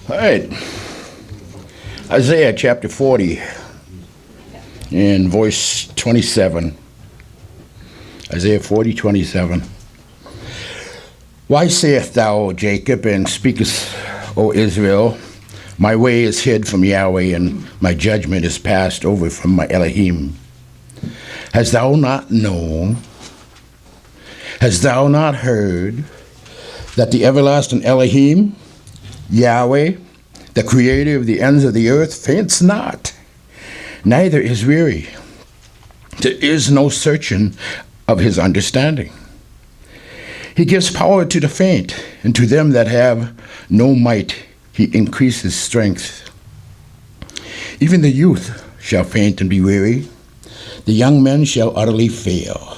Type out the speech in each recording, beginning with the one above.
All right. Isaiah chapter 40 and verse 27. Isaiah 40:27. Why sayest thou, O Jacob, and speakest, O Israel, my way is hid from Yahweh, and my judgment is passed over from my Elohim? Hast thou not known? Hast thou not heard that the everlasting Elohim, Yahweh, the creator of the ends of the earth, faints not, neither is weary? There is no searching of his understanding. He gives power to the faint, and to them that have no might he increases strength. Even the youth shall faint and be weary. The young men shall utterly fall.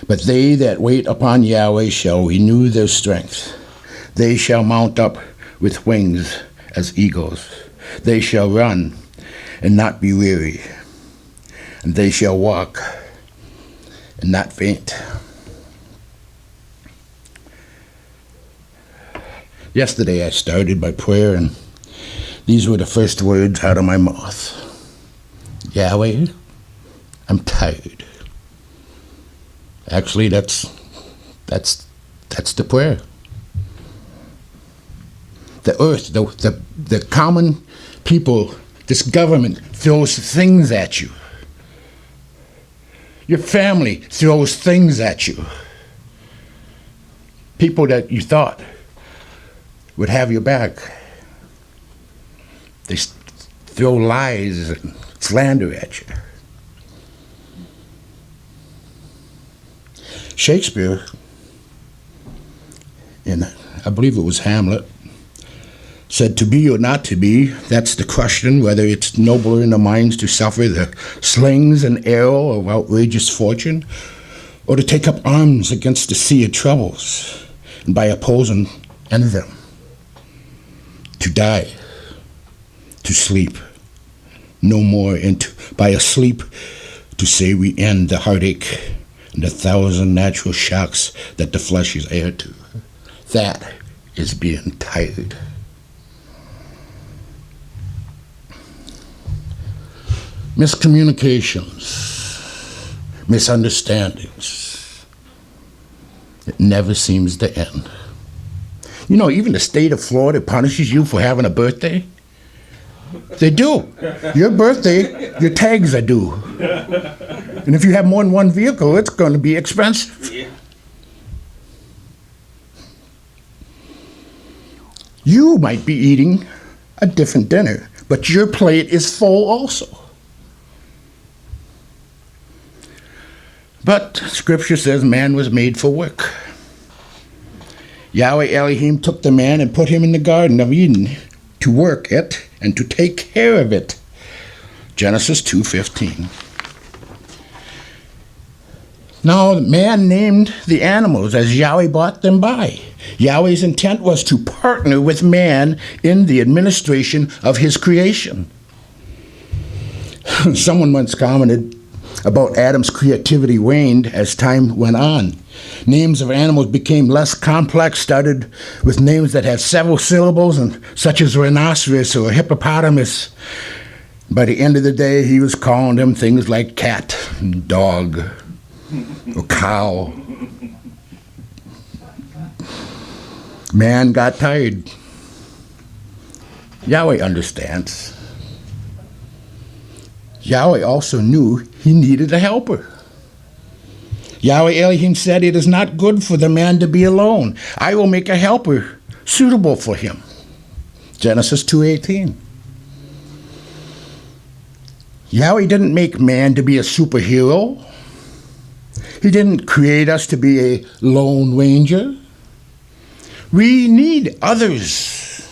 But they that wait upon Yahweh shall renew their strength. They shall mount up with wings as eagles. They shall run and not be weary, and they shall walk and not faint. Yesterday I started by prayer, and these were the first words out of my mouth. Yahweh, I'm tired. Actually, that's the prayer. The earth, the common people, this government throws things at you. Your family throws things at you. People that you thought would have your back, they throw lies and slander at you. Shakespeare, in I believe it was Hamlet, said, to be or not to be, that's the question, whether it's nobler in the minds to suffer the slings and arrow of outrageous fortune, or to take up arms against the sea of troubles, and by opposing end them. To die, to sleep, no more, and by a sleep to say we end the heartache and the thousand natural shocks that the flesh is heir to. That is being tired. Miscommunications, misunderstandings. It never seems to end. You know, even the state of Florida punishes you for having a birthday. They do. Your birthday, your tags are due. And if you have more than one vehicle, it's going to be expensive. Yeah. You might be eating a different dinner, but your plate is full also. But Scripture says man was made for work. Yahweh Elohim took the man and put him in the Garden of Eden to work it and to take care of it. Genesis 2:15. Now man named the animals as Yahweh brought them by. Yahweh's intent was to partner with man in the administration of his creation. Someone once commented about Adam's creativity waned as time went on. Names of animals became less complex, started with names that had several syllables, and such as rhinoceros or hippopotamus. By the end of the day, he was calling them things like cat and dog or cow. Man got tired. Yahweh understands. Yahweh also knew he needed a helper. Yahweh Elohim said, it is not good for the man to be alone. I will make a helper suitable for him. Genesis 2:18. Yahweh didn't make man to be a superhero. He didn't create us to be a lone ranger. We need others.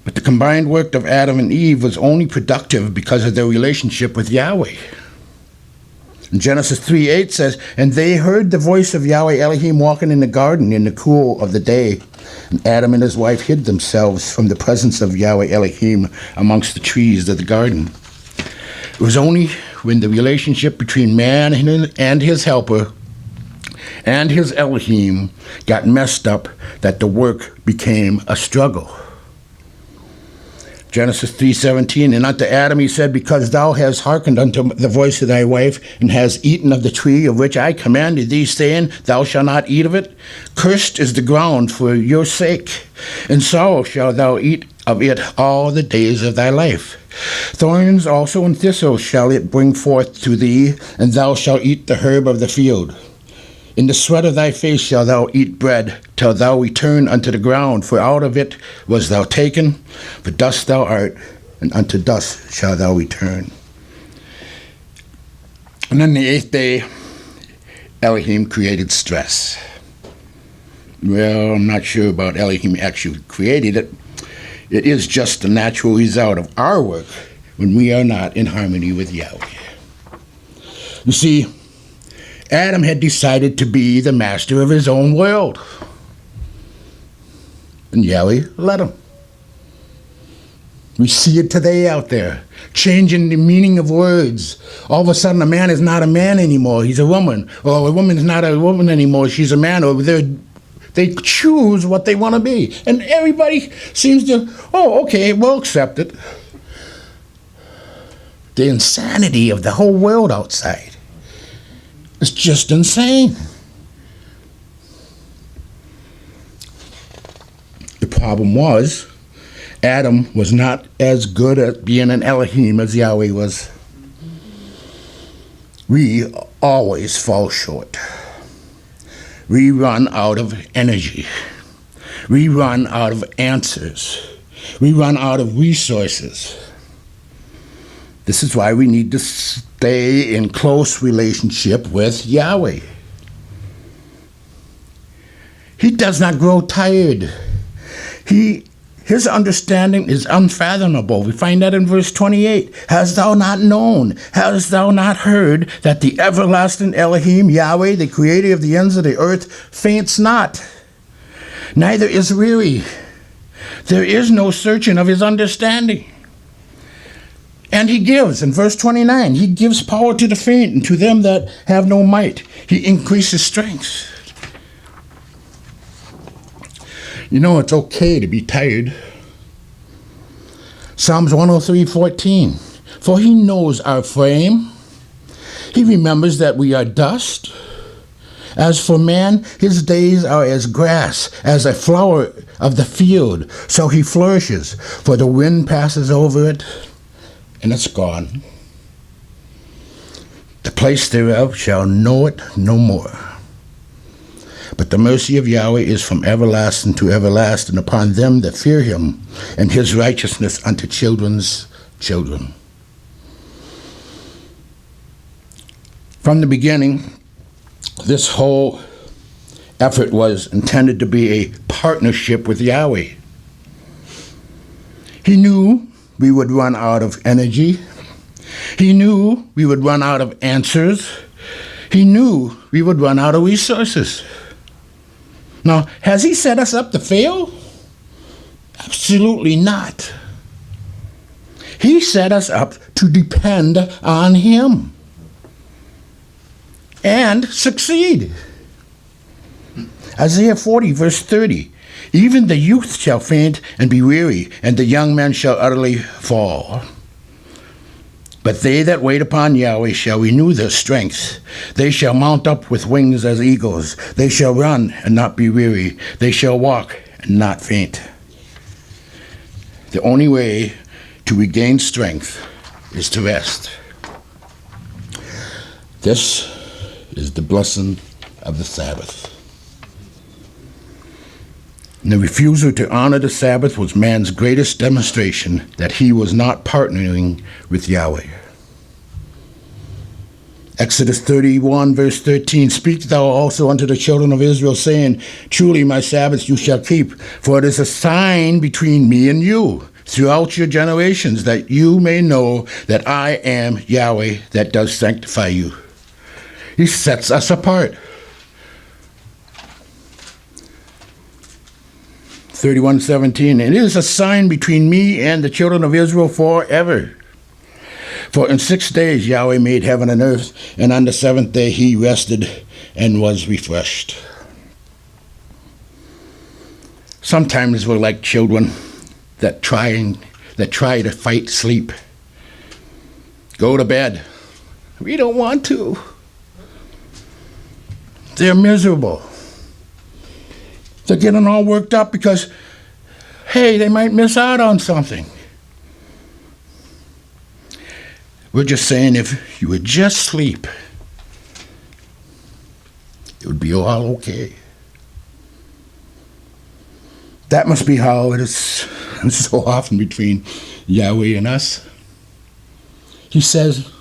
But the combined work of Adam and Eve was only productive because of their relationship with Yahweh. And Genesis 3:8 says, and they heard the voice of Yahweh Elohim walking in the garden in the cool of the day. And Adam and his wife hid themselves from the presence of Yahweh Elohim amongst the trees of the garden. It was only when the relationship between man and his helper and his Elohim got messed up that the work became a struggle. Genesis 3:17, and unto Adam he said, because thou hast hearkened unto the voice of thy wife, and hast eaten of the tree of which I commanded thee, saying, thou shalt not eat of it, cursed is the ground for your sake, and sorrow shalt thou eat of it all the days of thy life. Thorns also and thistles shall it bring forth to thee, and thou shalt eat the herb of the field. In the sweat of thy face shalt thou eat bread, till thou return unto the ground, for out of it was thou taken, for dust thou art, and unto dust shalt thou return. And on the 8th day, Elohim created stress. Well, I'm not sure about Elohim actually created it. It is just the natural result of our work when we are not in harmony with Yahweh. You see, Adam had decided to be the master of his own world. And Yahweh let him. We see it today out there, changing the meaning of words. All of a sudden, a man is not a man anymore, he's a woman. Or a woman is not a woman anymore, she's a man. Or they choose what they want to be. And everybody seems to, okay, we'll accept it. The insanity of the whole world outside. It's just insane. The problem was, Adam was not as good at being an Elohim as Yahweh was. We always fall short. We run out of energy. We run out of answers. We run out of resources. This is why we need to stay in close relationship with Yahweh. He does not grow tired. His understanding is unfathomable. We find that in verse 28. Hast thou not known, hast thou not heard, that the everlasting Elohim, Yahweh, the creator of the ends of the earth, faints not, neither is weary. There is no searching of his understanding. And he gives, in verse 29, he gives power to the faint and to them that have no might. He increases strength. You know, it's okay to be tired. Psalms 103:14. For he knows our frame. He remembers that we are dust. As for man, his days are as grass, as a flower of the field. So he flourishes, for the wind passes over it, and it's gone. The place thereof shall know it no more. But the mercy of Yahweh is from everlasting to everlasting upon them that fear him, and his righteousness unto children's children. From the beginning, this whole effort was intended to be a partnership with Yahweh. He knew we would run out of energy. He knew we would run out of answers. He knew we would run out of resources. Now, has he set us up to fail? Absolutely not. He set us up to depend on him and succeed. Isaiah 40, verse 30. Even the youth shall faint and be weary, and the young men shall utterly fall. But they that wait upon Yahweh shall renew their strength. They shall mount up with wings as eagles. They shall run and not be weary. They shall walk and not faint. The only way to regain strength is to rest. This is the blessing of the Sabbath. And the refusal to honor the Sabbath was man's greatest demonstration that he was not partnering with Yahweh. Exodus 31, verse 13, Speak thou also unto the children of Israel, saying, Truly my Sabbaths you shall keep, for it is a sign between me and you throughout your generations, that you may know that I am Yahweh that does sanctify you. He sets us apart. 31:17, It is a sign between me and the children of Israel forever. For in 6 days Yahweh made heaven and earth, and on the seventh day he rested. and was refreshed. Sometimes we're like children that try to fight sleep. Go to bed. We don't want to. They're miserable. They're getting all worked up because, hey, they might miss out on something. We're just saying if you would just sleep, it would be all okay. That must be how it is so often between Yahweh and us. He says,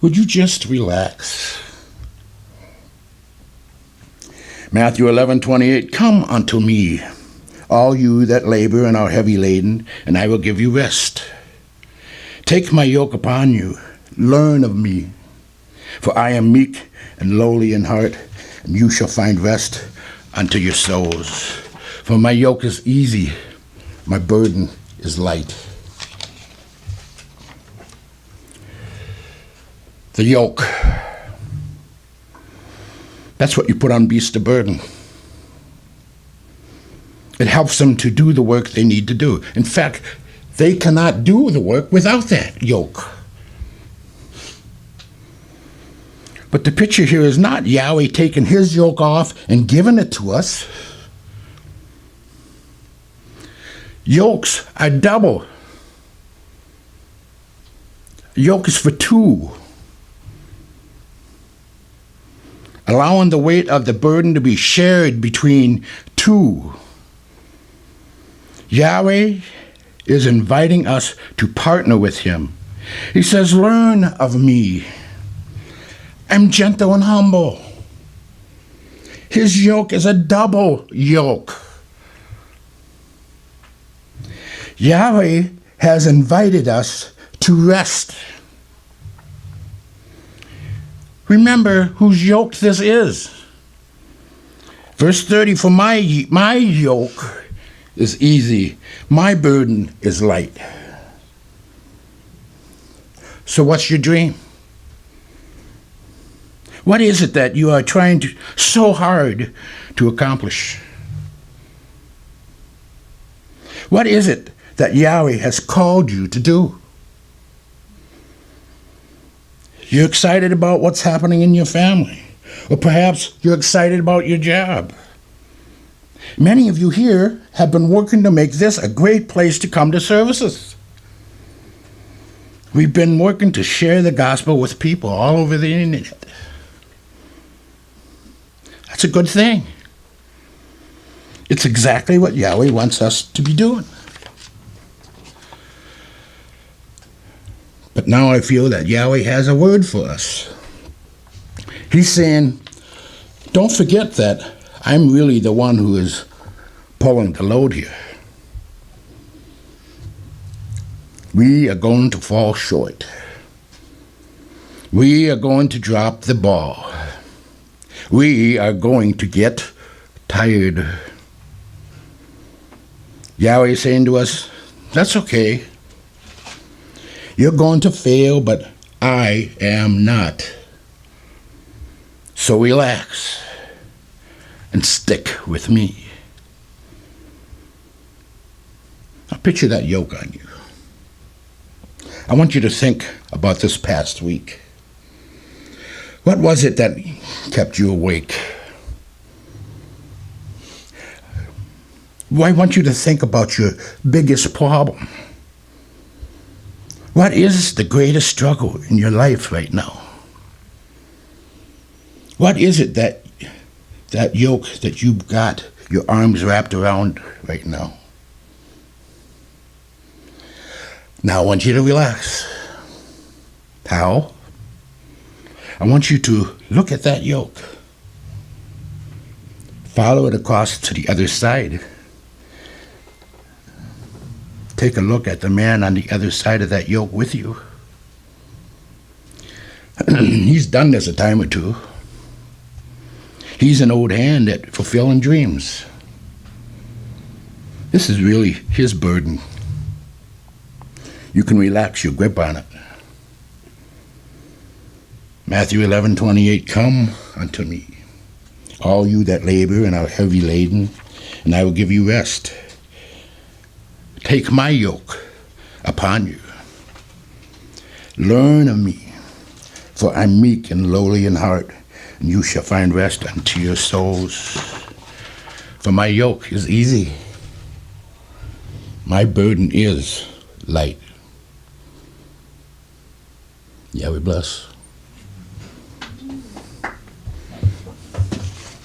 would you just relax? Matthew 11:28, come unto me, all you that labor and are heavy laden, and I will give you rest. Take my yoke upon you, learn of me, for I am meek and lowly in heart, and you shall find rest unto your souls. For my yoke is easy, my burden is light. The yoke. That's what you put on beasts of burden. It helps them to do the work they need to do. In fact, they cannot do the work without that yoke. But the picture here is not Yahweh taking his yoke off and giving it to us. Yokes are double. A yoke is for two. Allowing the weight of the burden to be shared between two. Yahweh is inviting us to partner with him. He says, learn of me. I'm gentle and humble. His yoke is a double yoke. Yahweh has invited us to rest. Remember whose yoke this is. Verse 30, for my yoke is easy, my burden is light. So what's your dream? What is it that you are trying so hard to accomplish? What is it that Yahweh has called you to do? You're excited about what's happening in your family. Or perhaps you're excited about your job. Many of you here have been working to make this a great place to come to services. We've been working to share the gospel with people all over the internet. That's a good thing. It's exactly what Yahweh wants us to be doing. But now I feel that Yahweh has a word for us. He's saying, don't forget that I'm really the one who is pulling the load here. We are going to fall short. We are going to drop the ball. We are going to get tired. Yahweh is saying to us, that's okay. You're going to fail, but I am not. So relax and stick with me. Now picture that yoke on you. I want you to think about this past week. What was it that kept you awake? I want you to think about your biggest problem. What is the greatest struggle in your life right now? What is it that yoke that you've got your arms wrapped around right now? Now I want you to relax. How? I want you to look at that yoke. Follow it across to the other side. Take a look at the man on the other side of that yoke with you. He's done this a time or two. He's an old hand at fulfilling dreams. This is really his burden. You can relax your grip on it. Matthew 11:28, come unto me, all you that labor and are heavy laden, and I will give you rest. Take my yoke upon you. Learn of me, for I'm meek and lowly in heart, and you shall find rest unto your souls. For my yoke is easy, my burden is light. Yahweh bless.